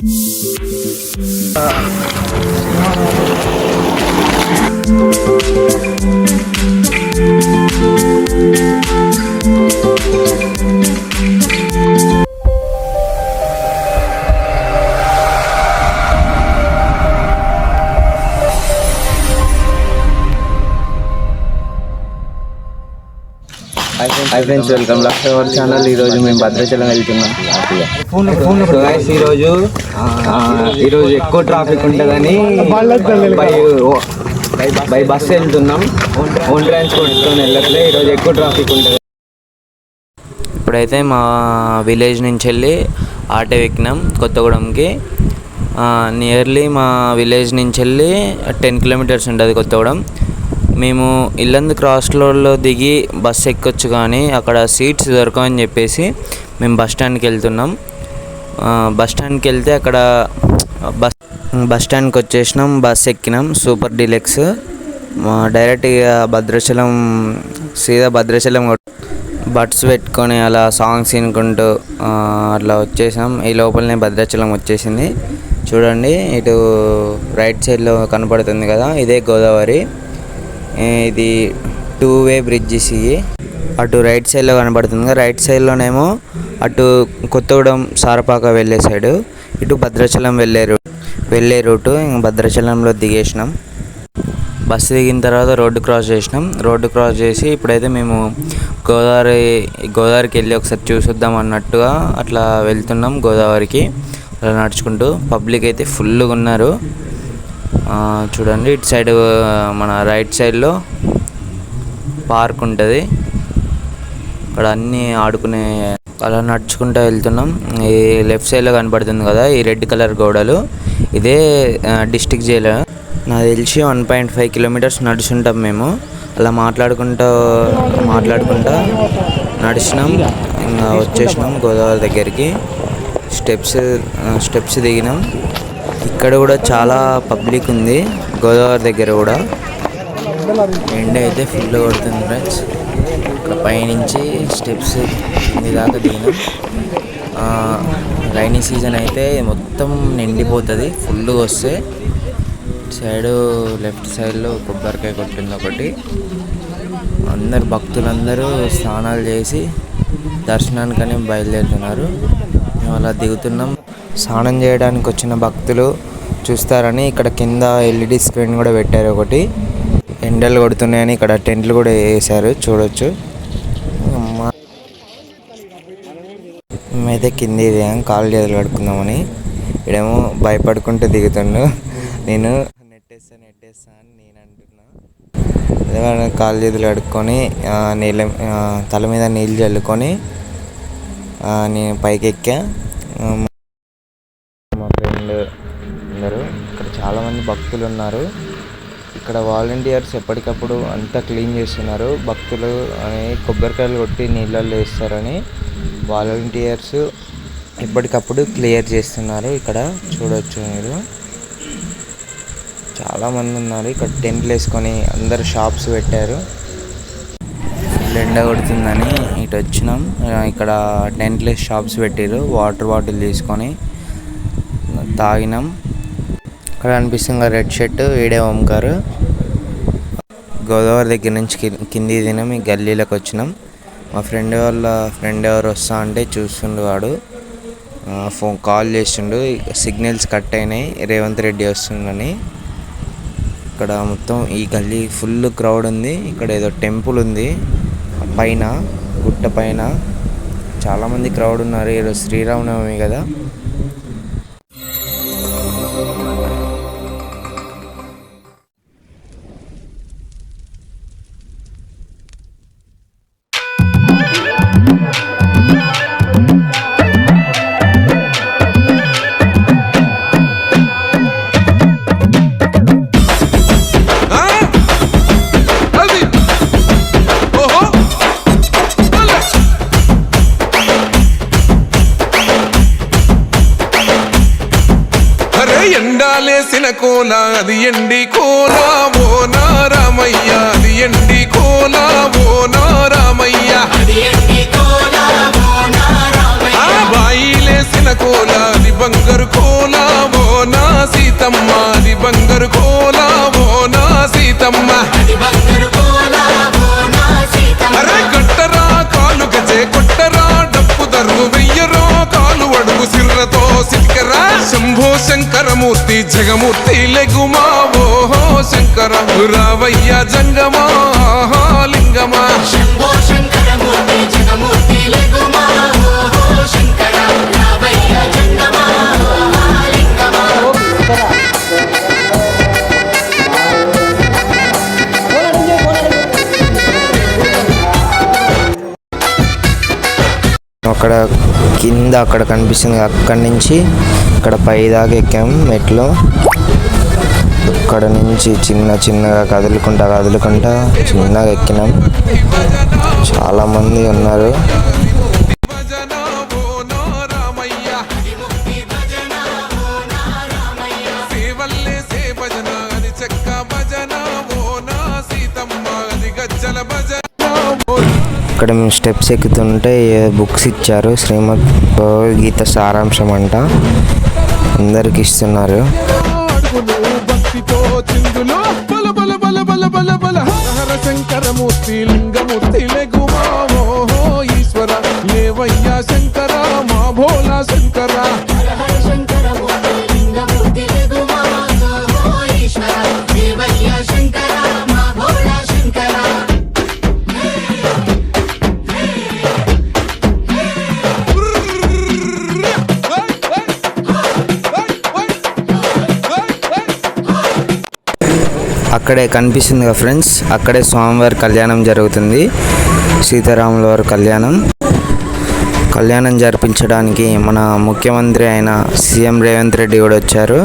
Hi friends, welcome back to our channel. ఈరోజు మేము భద్రాచలం వెళ్తున్నాం. ఈరోజు ఎక్కువ ట్రాఫిక్ ఉంటుందని బై బస్ వెళ్తున్నాం. ఓన్ ట్రాన్స్పోర్ట్తో వెళ్ళట్లే. ఈరోజు ఎక్కువ ట్రాఫిక్ ఉంటుంది. ఇప్పుడైతే మా విలేజ్ నుంచి వెళ్ళి ఆటో ఎక్కినాం కొత్తగూడెంకి. నియర్లీ మా విలేజ్ నుంచి వెళ్ళి 10 కిలోమీటర్స్ ఉంటుంది కొత్తగూడెం. మేము ఇల్లందు క్రాస్ రోడ్లో దిగి బస్ ఎక్కొచ్చు, కానీ అక్కడ సీట్స్ దొరకవని చెప్పేసి మేము బస్ స్టాండ్కి వెళ్తున్నాం. బస్ స్టాండ్కి వెళ్తే అక్కడ బస్ స్టాండ్కి వచ్చేసినాం. బస్ ఎక్కినాం సూపర్ డీలక్స్. డైరెక్ట్గా భద్రాచలం, సీదా భద్రాచలం బడ్స్ పెట్టుకొని అలా సాంగ్స్ వినుకుంటూ అట్లా వచ్చేసాం. ఈ లోపలనే భద్రాచలం వచ్చేసింది. చూడండి, ఇటు రైట్ సైడ్లో కనపడుతుంది కదా, ఇదే గోదావరి. ఇది 2-వే బ్రిడ్జెస్. ఇవి అటు రైట్ సైడ్లో కనబడుతుంది కదా, రైట్ సైడ్లోనేమో అటు కొత్తగూడెం సారపాక వెళ్ళే సైడు, ఇటు భద్రాచలం వెళ్ళే రూటు. భద్రాచలంలో దిగేసినాం. బస్సు దిగిన తర్వాత రోడ్డు క్రాస్ చేసినాం. రోడ్డు క్రాస్ చేసి ఇప్పుడైతే మేము గోదావరికి వెళ్ళి ఒకసారి చూసొద్దాం అన్నట్టుగా అట్లా వెళ్తున్నాం గోదావరికి అలా నడుచుకుంటూ. పబ్లిక్ అయితే ఫుల్గా ఉన్నారు. చూడండి, ఇటు సైడ్ మన రైట్ సైడ్లో పార్క్ ఉంటుంది. అక్కడ అన్నీ ఆడుకునే అలా నడుచుకుంటూ వెళ్తున్నాం. ఈ లెఫ్ట్ సైడ్లో కనపడుతుంది కదా, ఈ రెడ్ కలర్ గోడలు, ఇదే డిస్ట్రిక్ట్ జైలు. నాకు తెలిసి 1.5 కిలోమీటర్స్ నడుచుంటాం మేము. అలా మాట్లాడుకుంటా నడిచినాం. ఇంకా వచ్చేసినాం గోదావరి దగ్గరికి. స్టెప్స్ దిగినాం. ఇక్కడ కూడా చాలా పబ్లిక్ ఉంది గోదావరి దగ్గర కూడా. ఎండ అయితే ఫుల్ కొడుతుంది ఫ్రెండ్స్. ఇక్కడ పైనుంచి స్టెప్స్ కింది దాకా దిగినాం. రైనీ సీజన్ అయితే మొత్తం నిండిపోతుంది ఫుల్గా వస్తే. సైడు లెఫ్ట్ సైడ్లో కొబ్బరికాయ కొట్టింది ఒకటి. అందరు భక్తులందరూ స్నానాలు చేసి దర్శనానికని బయలుదేరుతున్నారు. మేము అలా దిగుతున్నాం. స్నానం చేయడానికి వచ్చిన భక్తులు చూస్తారని ఇక్కడ కింద LED స్క్రీన్ కూడా పెట్టారు ఒకటి. ఎండలు కొడుతున్నాయని ఇక్కడ టెంట్లు కూడా వేసారు, చూడొచ్చు. మేమైతే కింద దిగాం కాళ్ళు చేతులు కడుక్కుందామని. ఇక్కడేమో భయపడుకుంటూ దిగుతుండు. నేను నెట్టేస్తా అని నేను అంటున్నా. అదే కాళ్ళు చేతులు కడుక్కొని తల మీద నీళ్ళు చల్లుకొని నేను పైకి ఎక్కా. మా ఫ్రెండ్ అందరూ ఇక్కడ చాలామంది భక్తులు ఉన్నారు. ఇక్కడ వాలంటీర్స్ ఎప్పటికప్పుడు అంతా క్లీన్ చేస్తున్నారు. భక్తులు అని కొబ్బరికాయలు కొట్టి నీళ్ళల్లో వేస్తారని వాలంటీర్స్ ఎప్పటికప్పుడు క్లియర్ చేస్తున్నారు. ఇక్కడ చూడవచ్చు మీరు, చాలామంది ఉన్నారు. ఇక్కడ టెంట్లు వేసుకొని అందరు షాప్స్ పెట్టారు. ఫుల్ ఎండ కొడుతుందని ఇటు వచ్చినాం. ఇక్కడ టెంట్లు వేసి షాప్స్ పెట్టారు. వాటర్ బాటిల్ తీసుకొని తాగినాం. ఇక్కడ అనిపిస్తుంది రెడ్ షర్ట్, వీడే ఓంకార్. గోదావరి దగ్గర నుంచి కింది దినం ఈ గల్లీలోకి వచ్చినాం. మా ఫ్రెండ్ ఎవరు వస్తా అంటే చూస్తుండు. వాడు ఫోన్ కాల్ చేస్తుండు. సిగ్నల్స్ కట్ అయినాయి, రేవంత్ రెడ్డి వస్తుండని. ఇక్కడ మొత్తం ఈ గల్లీ ఫుల్ క్రౌడ్ ఉంది. ఇక్కడ ఏదో టెంపుల్ ఉంది పైన, గుట్ట పైన చాలామంది క్రౌడ్ ఉన్నారు. ఈరోజు శ్రీరామనవమి కదా. ఎండాలేసిన కోల అది ఎండి కోల ఓ నారామయ్య, అది ఎండి కోల ఓ నారామయ్య. రాయిలేసిన కోల అది బంగారు కోల ఓ నా సీతమ్మ అది బంగారు కోల ఓ నా సీతమ్మ అరే కట్టరా కాలు గజే కొట్టరా డప్పు దర్రు వెయ్యరో కాలు అడుగు సిర్రతో సిటికరా శంభో శంకరమూర్తి జగమూర్తి లెగుమా ఓహో శంకర రావయ్య జంగమా లింగమా శంభో శంకరమూర్తి జగమూర్తి లెగుమా ఓహో శంకర రావయ్య జంగమా లింగమా. అక్కడ కింద అక్కడ కనిపిస్తుంది, అక్కడి నుంచి ఇక్కడ పై దాకా ఎక్కాం మెట్లు. అక్కడ నుంచి చిన్నగా కదులుకుంటా చిన్నగా ఎక్కినాం. చాలామంది ఉన్నారు. ఇక్కడ మేము స్టెప్స్ ఎక్కుతుంటే బుక్స్ ఇచ్చారు, శ్రీమద్ భగవద్గీత సారాంశం అంట, అందరికి ఇస్తున్నారు. శంకరమూర్తి లింగమూర్తి లెగుమా ఓహో ఈశ్వర లేవయ్యా శంకర మా భోలా శంకర. శంకరమూర్తి లింగమూర్తి లెగుమా ఓహో ఈశ్వర దేవయ్య శంకర మా భోళా శంకర. అక్కడే కనిపిస్తుంది కదా ఫ్రెండ్స్, అక్కడే స్వామివారి కళ్యాణం జరుగుతుంది, సీతారాముల వారి కళ్యాణం జరిపించడానికి మన ముఖ్యమంత్రి అయిన సీఎం రేవంత్ రెడ్డి కూడా వచ్చారు.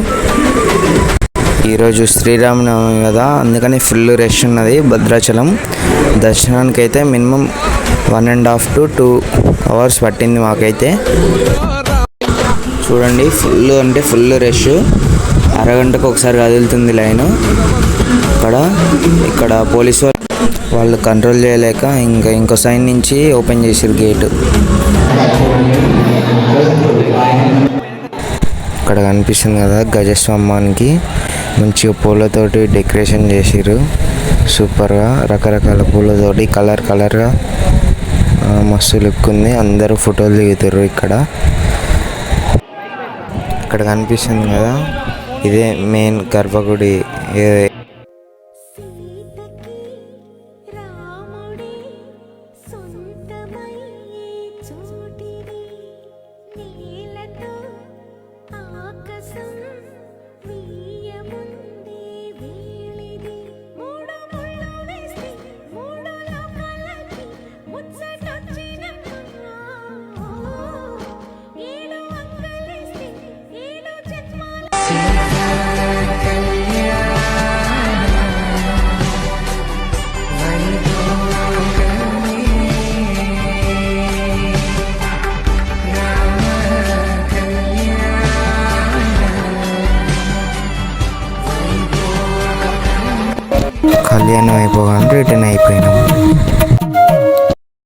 ఈరోజు శ్రీరామనవమి కదా, అందుకని ఫుల్ రష్ ఉన్నది భద్రాచలం. దర్శనానికి అయితే మినిమం 1.5 to 2 hours పట్టింది మాకైతే. చూడండి ఫుల్ అంటే ఫుల్ రష్, అరగంటకు ఒకసారి కదులుతుంది లైను. ఇక్కడ పోలీసు వాళ్ళు కంట్రోల్ చేయలేక ఇంకో సైడ్ నుంచి ఓపెన్ చేసారు గేటు. ఇక్కడ కనిపిస్తుంది కదా గజస్తంభానికి మంచిగా పూలతోటి డెకరేషన్ చేసిర్రు సూపర్గా, రకరకాల పూలతోటి కలర్గా మస్తు లుక్ ఉంది. అందరూ ఫోటోలు దిగుతారు. ఇక్కడ కనిపిస్తుంది కదా, ఇదే మెయిన్ గర్భగుడి. కళ్యాణం అయిపోగానే రిటర్న్ అయిపోయినాం.